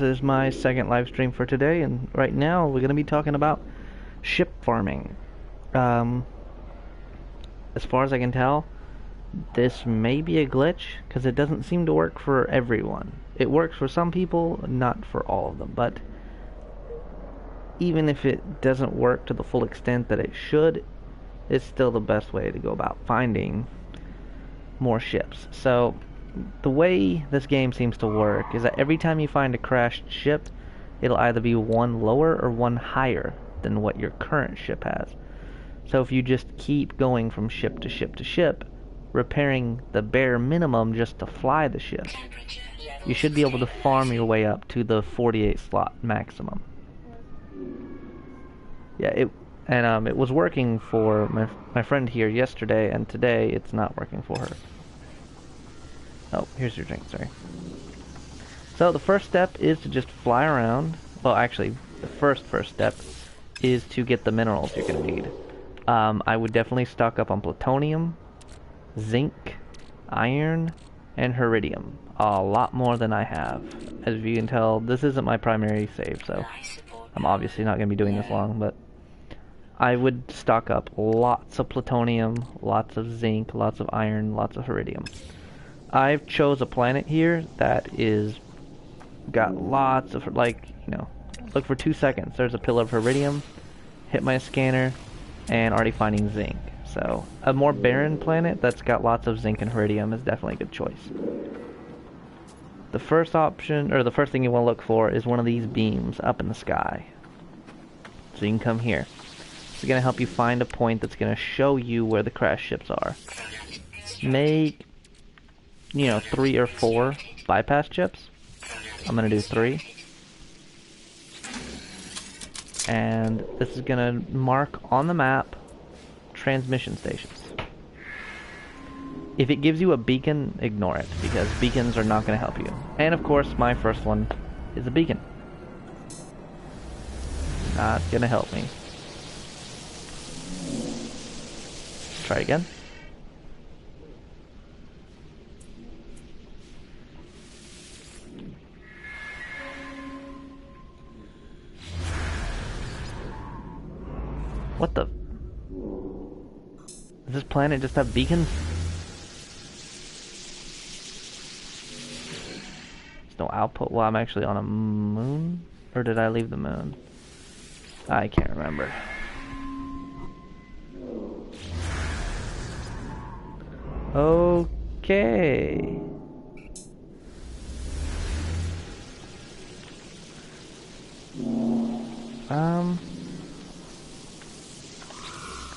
This is my second live stream for today, and right now we're going to be talking about ship farming. Um, as far as I can tell, this may be a glitch, because it doesn't seem to work for everyone. It works for some people, not for all of them, but even if it doesn't work to the full extent that it should, it's still the best way to go about finding more ships. So, the way this game seems to work is that every time you find a crashed ship, it'll either be one lower or one higher than what your current ship has. So if you just keep going from ship to ship to ship, repairing the bare minimum just to fly the ship, you should be able to farm your way up to the 48 slot maximum. Yeah, it was working for my friend here yesterday, and today it's not working for her. Oh, here's your drink, sorry. So the first step is to just fly around. Well, actually, the first step is to get the minerals you're going to need. I would definitely stock up on plutonium, zinc, iron, and iridium. A lot more than I have. As you can tell, this isn't my primary save, so I'm obviously not going to be doing this long, but I would stock up lots of plutonium, lots of zinc, lots of iron, lots of iridium. I've chose a planet here that is got lots of, like, you know, look for 2 seconds. There's a pillar of iridium, hit my scanner, and already finding zinc. So a more barren planet that's got lots of zinc and iridium is definitely a good choice. The first option, or the first thing you want to look for, is one of these beams up in the sky. So you can come here. It's going to help you find a point that's going to show you where the crash ships are. Make, 3 or 4 bypass chips. I'm going to do 3. And this is going to mark on the map transmission stations. If it gives you a beacon, ignore it, because beacons are not going to help you. And of course, my first one is a beacon. Not going to help me. Try again. What the? Does this planet just have beacons? There's no output. Well, I'm actually on a moon? Or did I leave the moon? I can't remember. Okay.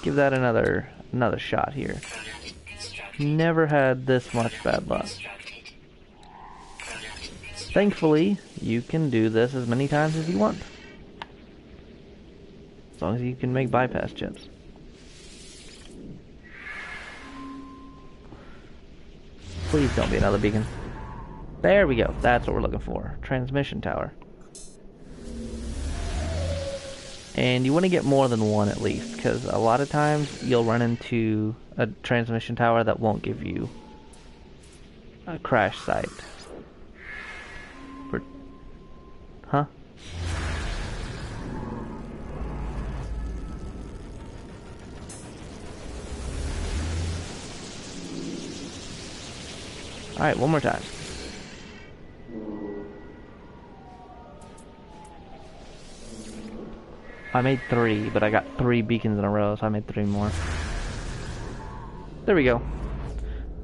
Give that another shot here. Never had this much bad luck. Thankfully, you can do this as many times as you want. As long as you can make bypass chips. Please don't be another beacon. There we go. That's what we're looking for. Transmission tower. And you want to get more than one at least, because a lot of times you'll run into a transmission tower that won't give you a crash site. Huh? Alright, one more time. I made 3, but I got 3 beacons in a row, so I made 3 more. There we go.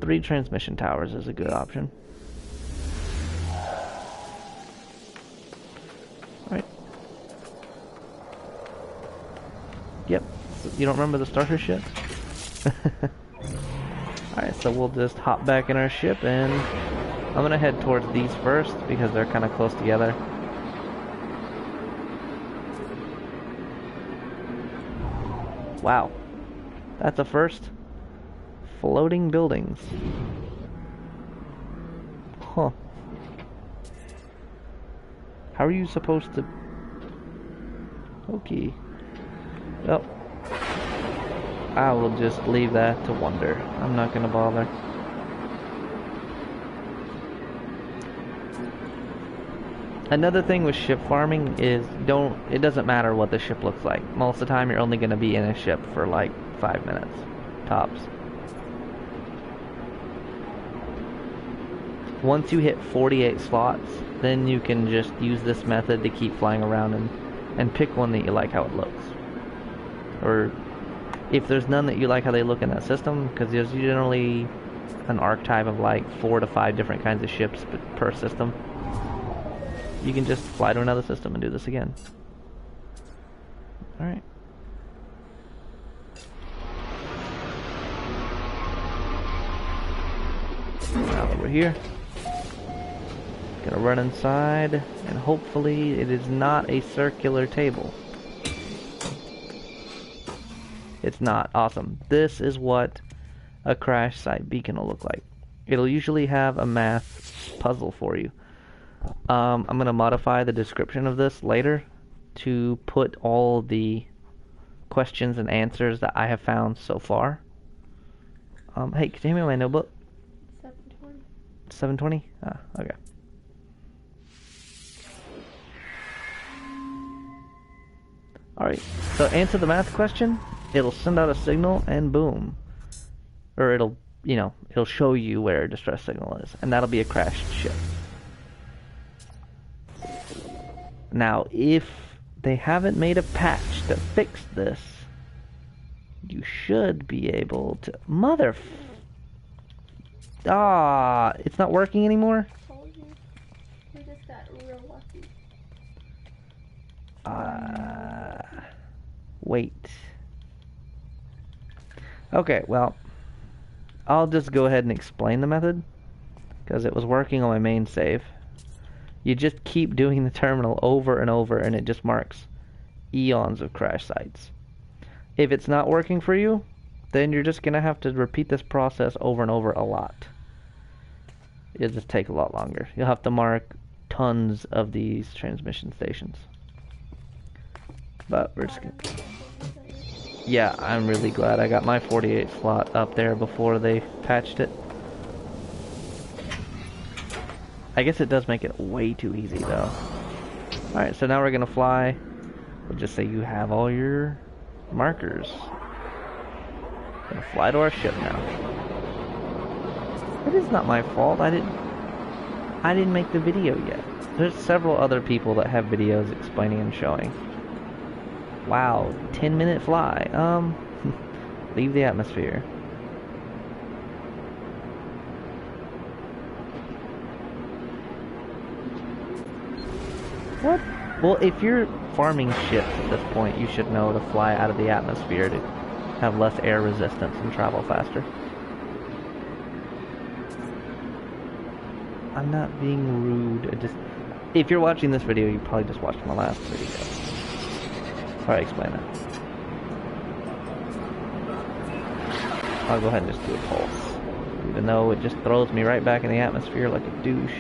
3 transmission towers is a good option. Alright. Yep. You don't remember the starter ship? Alright, so we'll just hop back in our ship, and I'm gonna head towards these first, because they're kind of close together. Wow, that's a first. Floating buildings. Huh. How are you supposed to... Okay. Well, I will just leave that to wonder. I'm not gonna bother. Another thing with ship farming is it doesn't matter what the ship looks like. Most of the time you're only going to be in a ship for like 5 minutes, tops. Once you hit 48 slots, then you can just use this method to keep flying around and pick one that you like how it looks. Or if there's none that you like how they look in that system, because there's generally an archetype of like 4 to 5 different kinds of ships per system. You can just fly to another system and do this again. Alright. Now that we're here, gonna run inside, and hopefully it is not a circular table. It's not. Awesome. This is what a crash site beacon will look like. It'll usually have a math puzzle for you. I'm going to modify the description of this later to put all the questions and answers that I have found so far. Hey, can you hand me my notebook? 720. 720? Ah, okay. Alright, so answer the math question, it'll send out a signal, and boom. Or it'll show you where a distress signal is, and that'll be a crashed ship. Now, if they haven't made a patch to fix this, you should be able to... it's not working anymore? Told you. We just got real lucky. Wait. Okay, well, I'll just go ahead and explain the method, because it was working on my main save. You just keep doing the terminal over and over, and it just marks eons of crash sites. If it's not working for you, then you're just going to have to repeat this process over and over a lot. It'll just take a lot longer. You'll have to mark tons of these transmission stations. But we're just going to... Yeah, I'm really glad I got my 48 slot up there before they patched it. I guess it does make it way too easy, though. Alright, so now we're going to fly. We'll just say you have all your markers. We're going to fly to our ship now. It is not my fault. I didn't make the video yet. There's several other people that have videos explaining and showing. Wow, 10-minute fly. Leave the atmosphere. What? Well, if you're farming ships at this point, you should know to fly out of the atmosphere to have less air resistance and travel faster. I'm not being rude. If you're watching this video, you probably just watched my last video. Probably explain that. I'll go ahead and just do a pulse, even though it just throws me right back in the atmosphere like a douche.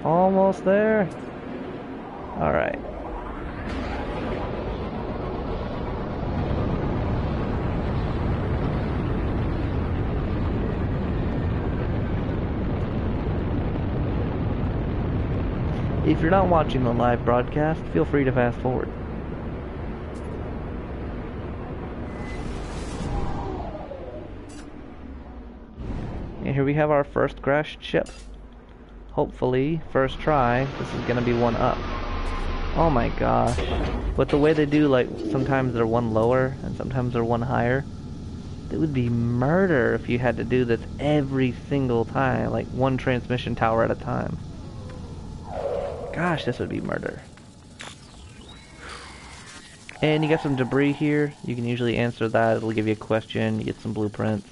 Almost there. All right. If you're not watching the live broadcast, feel free to fast forward. And here we have our first crashed ship. Hopefully, first try, this is gonna be one up. Oh my gosh. But the way they do, like, sometimes they're one lower and sometimes they're one higher. It would be murder if you had to do this every single time, like one transmission tower at a time. Gosh, this would be murder. And you got some debris here. You can usually answer that. It'll give you a question. You get some blueprints.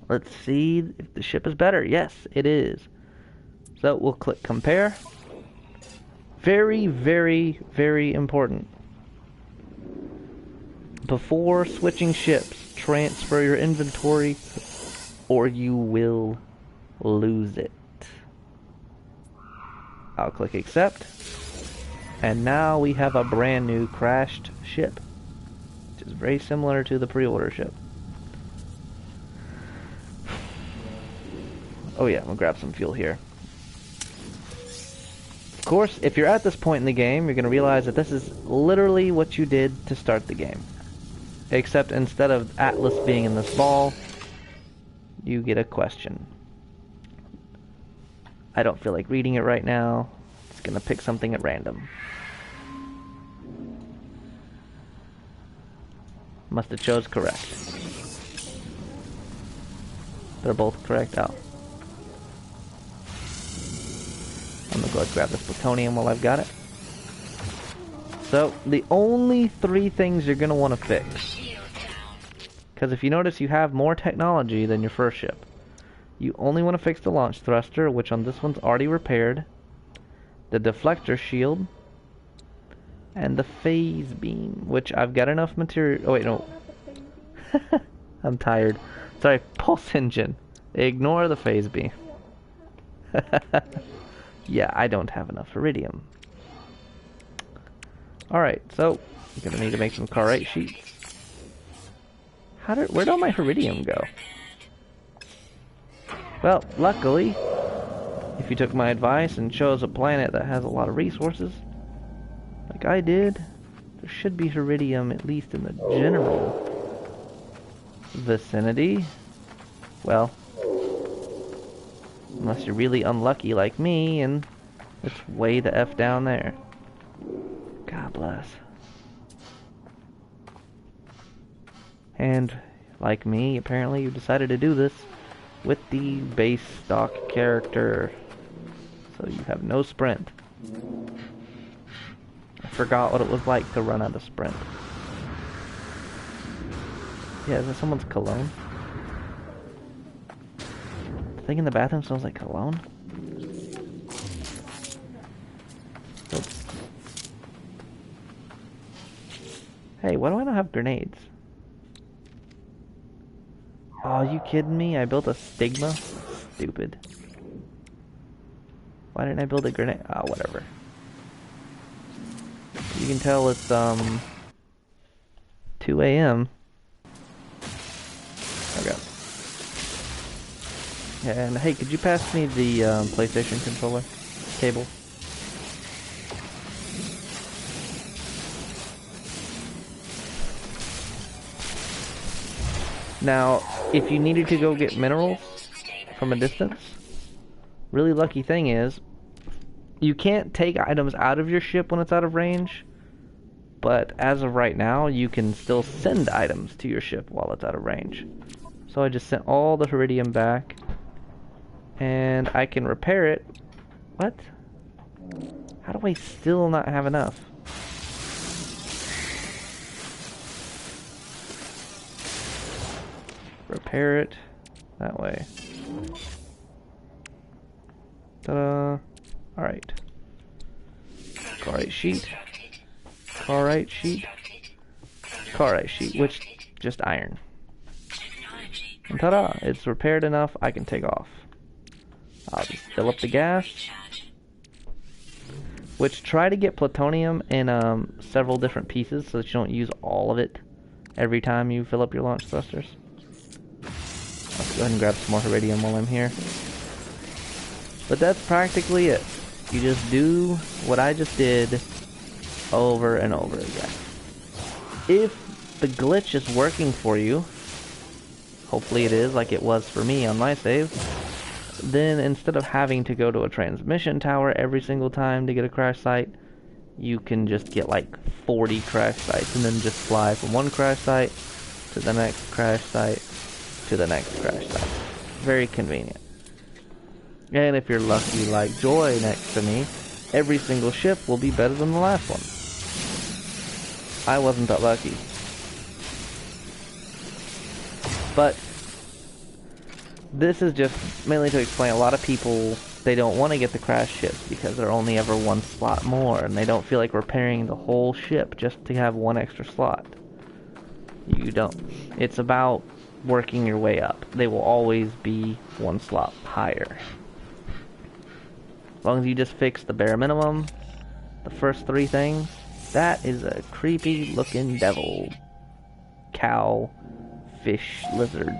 Let's see if the ship is better. Yes, it is. So we'll click compare. Very, very, very important. Before switching ships, transfer your inventory or you will lose it. I'll click accept. And now we have a brand new crashed ship, which is very similar to the pre-order ship. Oh yeah, I'm gonna grab some fuel here. Of course, if you're at this point in the game, you're gonna realize that this is literally what you did to start the game. Except instead of Atlas being in this ball, you get a question. I don't feel like reading it right now. It's gonna pick something at random. Must have chose correct. They're both correct. Oh. I'm gonna go ahead and grab this plutonium while I've got it. So, the only three things you're gonna want to fix. Because if you notice, you have more technology than your first ship. You only want to fix the launch thruster, which on this one's already repaired. The deflector shield. And the phase beam, which I've got enough material. Oh wait, no. I'm tired. Sorry, pulse engine. Ignore the phase beam. Yeah, I don't have enough iridium. Alright, so I'm gonna need to make some carite sheets. Where'd all my iridium go? Well, luckily, if you took my advice and chose a planet that has a lot of resources, like I did, there should be iridium at least in the general vicinity. Well, unless you're really unlucky like me and it's way the F down there. God bless. And like me, apparently you decided to do this with the base stock character. So you have no sprint. I forgot what it was like to run out of sprint. Yeah, is that someone's cologne? The thing in the bathroom smells like cologne? Oops. Hey, why do I not have grenades? Oh, you kidding me? I built a stigma? Stupid. Why didn't I build a grenade? Oh, whatever. You can tell it's 2 a.m. Okay. And hey, could you pass me the PlayStation controller cable? Now, if you needed to go get minerals from a distance, really lucky thing is, you can't take items out of your ship when it's out of range, but as of right now, you can still send items to your ship while it's out of range. So I just sent all the iridium back, and I can repair it. What? How do I still not have enough? Repair it that way. Ta-da! Alright. Carite sheet. Carite sheet. Carite sheet, which just iron. And ta-da! It's repaired enough, I can take off. I'll just fill up the gas. Which, try to get plutonium in several different pieces so that you don't use all of it every time you fill up your launch thrusters. Let's go ahead and grab some more iridium while I'm here. But that's practically it. You just do what I just did over and over again. If the glitch is working for you, hopefully it is like it was for me on my save, then instead of having to go to a transmission tower every single time to get a crash site, you can just get like 40 crash sites and then just fly from one crash site to the next crash site to the next crash site. Very convenient. And if you're lucky like Joy next to me, every single ship will be better than the last one. I wasn't that lucky. But this is just mainly to explain, a lot of people, they don't want to get the crash ships because they're only ever one slot more, and they don't feel like repairing the whole ship just to have one extra slot. You don't. It's about working your way up. They will always be one slot higher. As long as you just fix the bare minimum, the first three things, that is a creepy looking devil. Cow, fish, lizard.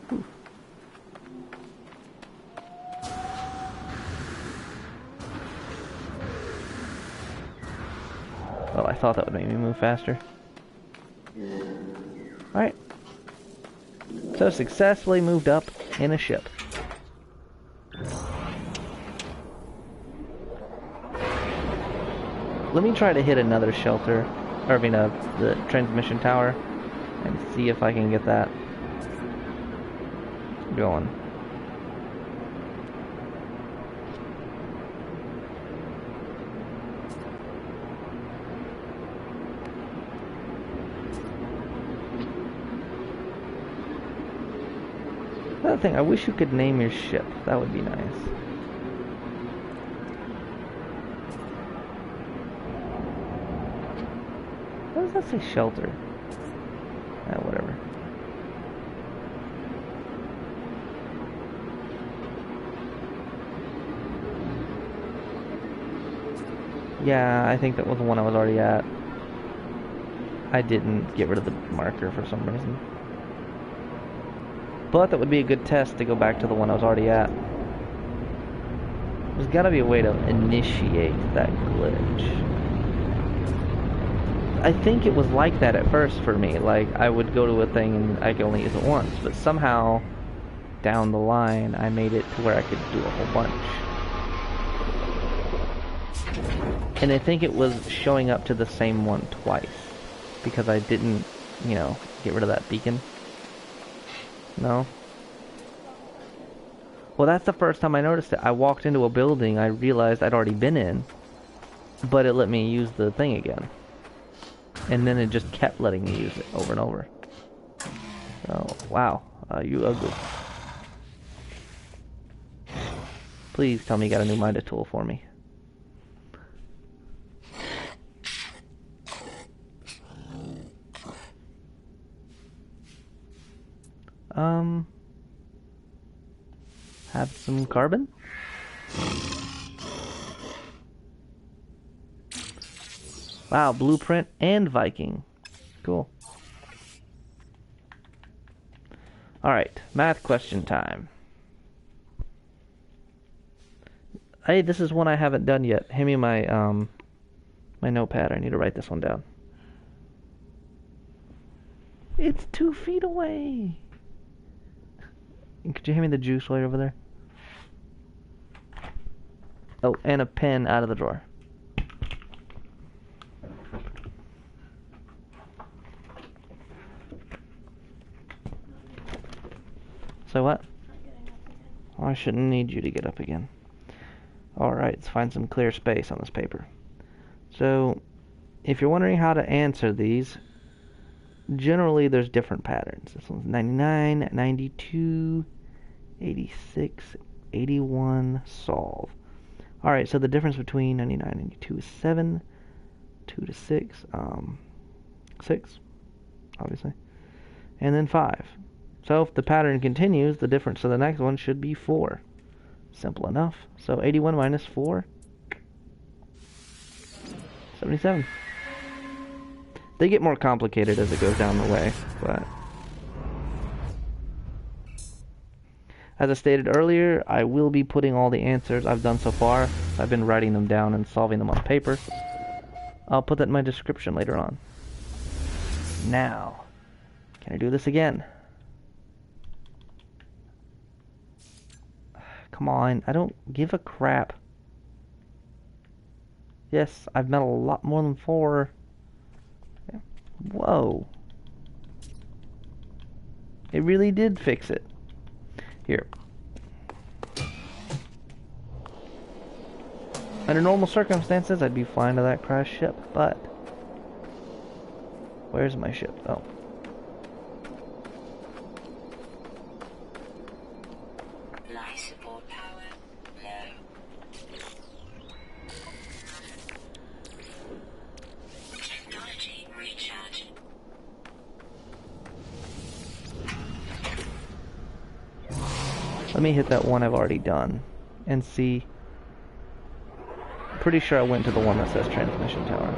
Whew. Oh, I thought that would make me move faster. Alright. So successfully moved up in a ship. Let me try to hit another shelter, or I mean the transmission tower, and see if I can get that going. Another thing, I wish you could name your ship. That would be nice. Why does that say shelter? Whatever. Yeah, I think that was the one I was already at. I didn't get rid of the marker for some reason. But that would be a good test to go back to the one I was already at. There's gotta be a way to initiate that glitch. I think it was like that at first for me. Like, I would go to a thing and I could only use it once. But somehow, down the line, I made it to where I could do a whole bunch. And I think it was showing up to the same one twice. Because I didn't, you know, get rid of that beacon. No? Well, that's the first time I noticed it. I walked into a building I realized I'd already been in. But it let me use the thing again. And then it just kept letting me use it over and over. Oh, wow. You ugly. Please tell me you got a new Mida tool for me. Have some carbon? Wow, blueprint and Viking. Cool. Alright, math question time. Hey, this is one I haven't done yet. Hand me my, my notepad. I need to write this one down. It's 2 feet away. Could you hand me the juice while you're over there? Oh, and a pen out of the drawer. So what? Oh, I shouldn't need you to get up again. Alright, let's find some clear space on this paper. So, if you're wondering how to answer these, generally there's different patterns. This one's 99, 92, 86, 81, solve. Alright, so the difference between 99 and 92 is 7, 2 to 6, 6, obviously, and then 5. So if the pattern continues, the difference to the next one should be 4. Simple enough. So 81 minus 4, 77. They get more complicated as it goes down the way, but as I stated earlier, I will be putting all the answers I've done so far. I've been writing them down and solving them on paper. I'll put that in my description later on. Now, can I do this again? Come on, I don't give a crap. Yes, I've met a lot more than 4. Whoa. It really did fix it. Here. Under normal circumstances, I'd be flying to that crashed ship, but where's my ship? Oh. Life support power low. Technology recharge. Let me hit that one I've already done and see. Pretty sure I went to the one that says transmission tower.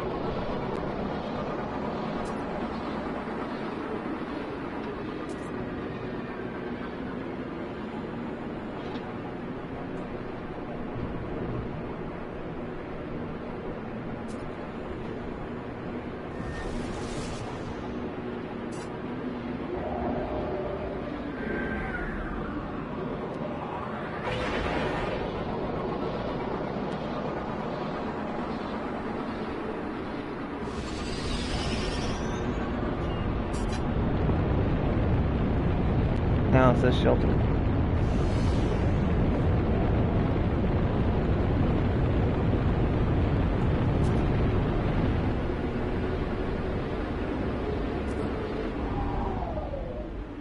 Now it says shelter.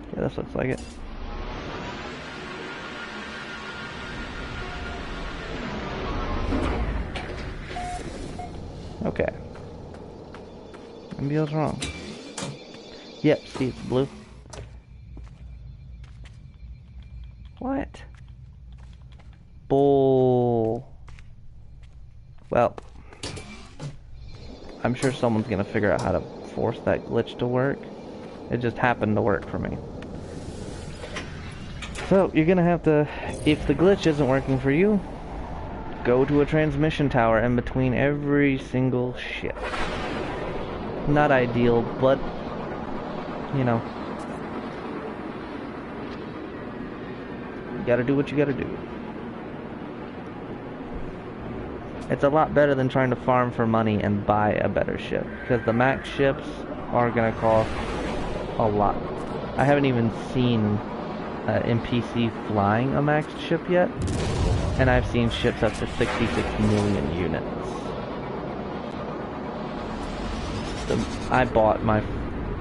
Yeah, this looks like it. Okay. Maybe I was wrong. Yep, see, it's blue. What? Bull. Well, I'm sure someone's gonna figure out how to force that glitch to work. It just happened to work for me. So, you're gonna have to, if the glitch isn't working for you, go to a transmission tower in between every single ship. Not ideal, but, you know, you gotta do what you gotta do. It's a lot better than trying to farm for money and buy a better ship, because the max ships are gonna cost a lot. I haven't even seen NPC flying a max ship yet, and I've seen ships up to 66 million units. I bought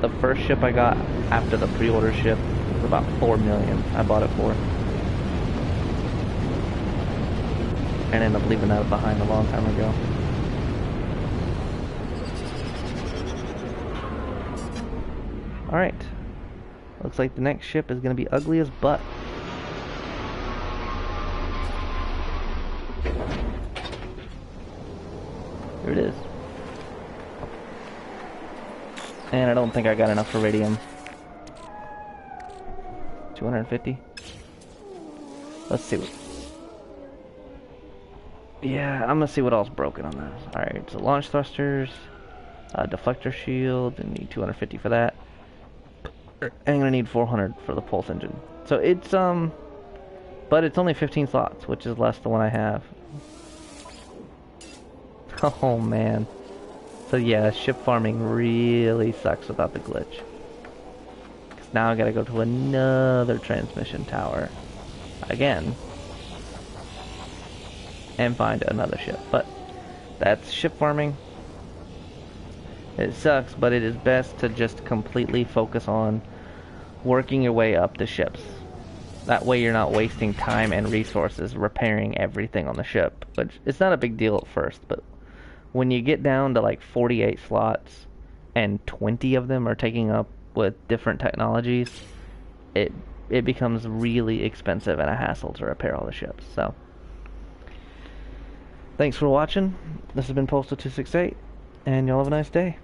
the first ship I got after the pre-order ship was about 4 million. I bought it for, and ended up leaving that behind a long time ago. Alright. Looks like the next ship is going to be ugly as butt. Here it is. And I don't think I got enough iridium. 250? Let's see what... Yeah, I'm gonna see what else broken on this. Alright, so launch thrusters, deflector shield, and need 250 for that. And I'm gonna need 400 for the pulse engine. So it's, but it's only 15 slots, which is less than what I have. Oh man. So yeah, ship farming really sucks without the glitch. Because now I gotta go to another transmission tower. Again. And find another ship. But that's ship farming. It sucks, but it is best to just completely focus on working your way up the ships. That way you're not wasting time and resources repairing everything on the ship. Which, it's not a big deal at first, but when you get down to like 48 slots and 20 of them are taking up with different technologies, it becomes really expensive and a hassle to repair all the ships. So, thanks for watching. This has been Postal268, and y'all have a nice day.